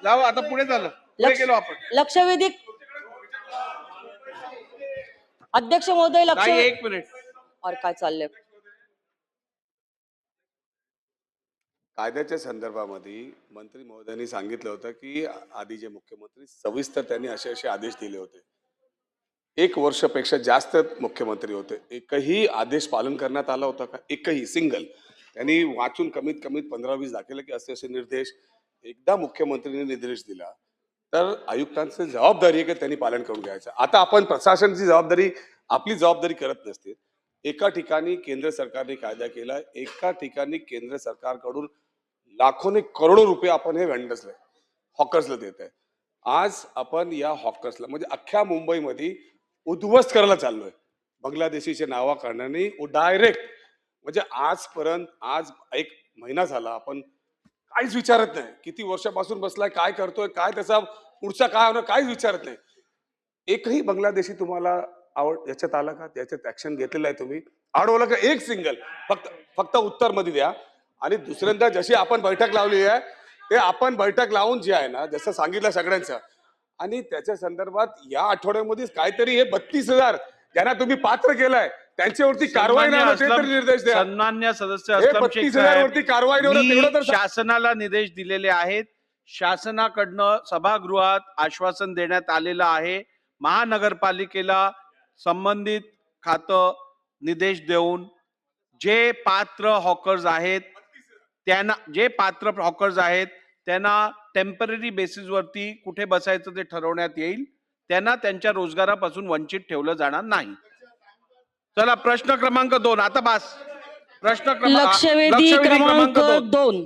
जाऊ आता पुढे झालं, पुढे गेलो आपण. लक्षवेधी अध्यक्ष महोदय लक्ष. एक मिनिट. और काय चाललंय? कायद्याच्या संदर्भामध्ये मंत्री महोदयांनी सांगितलं होतं की आधी जे मुख्यमंत्री सविस्तर त्यांनी असे आदेश दिले होते. 1 वर्षापेक्षा जास्त मुख्यमंत्री होते, एकही आदेश पालन करण्यात आला होता का? एकही सिंगल. त्यांनी वाचून कमीत कमीत 15-20 दाखवलं की असे असे निर्देश. एकदा मुख्यमंत्र्यांनी निर्देश दिला तर आयुक्तांची जबाबदारी आहे की त्यांनी पालन करून घ्यायचं. आता आपण प्रशासनाची जबाबदारी, आपली जबाबदारी करत नसते. एका ठिकाणी केंद्र सरकारने कायदा केला, एका ठिकाणी केंद्र सरकारकडून लाखोने करोडो रुपये आपण हे व्हेंडर्सला, हॉकर्सला देत आहे. आज आपण या हॉकर्सला म्हणजे अख्ख्या मुंबईमध्ये उद्ध्वस्त करायला चाललोय. बांगलादेशीचे नावा करण्याने डायरेक्ट म्हणजे आजपर्यंत, आज 1 महिना झाला आपण काहीच विचारत नाही. किती वर्षापासून बसलाय, काय करतोय, काय त्याचा पुढचा काय होणार, काहीच विचारत नाही. एकही बांगलादेशी तुम्हाला याच्यात आला का? त्याच्यात ऍक्शन घेतलेलं आहे तुम्ही? अडवलं का? एक सिंगल फक्त उत्तर मध्ये द्या. आणि दुसऱ्यांदा जशी आपण बैठक लावली आहे ते आपण बैठक लावून जे आहे ना, जसं सांगितलं सगळ्यांचं, आणि त्याच्या संदर्भात या आठवड्यामध्येच काहीतरी हे 32,000 ज्यांना तुम्ही पात्र केलंय त्यांच्यावरती कारवाई नाही होत, ते तरी निर्देश द्या. सन्मान्य सदस्य हे 32,000 वरती कारवाई नाही होत, तेवढं तर शासनाला निर्देश दिलेले आहेत. शासनाकडनं सभागृहात आश्वासन देण्यात आलेलं आहे. महानगरपालिकेला संबंधित खातं निर्देश देऊन जे पात्र हॉकर्स आहेत त्यांना टेम्पररी बेसिसवरती कुठे बसायचं ते ठरवण्यात येईल. त्यांना त्यांच्या रोजगारापासून वंचित ठेवलं जाणार नाही. चला प्रश्न क्रमांक 2 आता बस. लक्षवेधी क्रमांक 2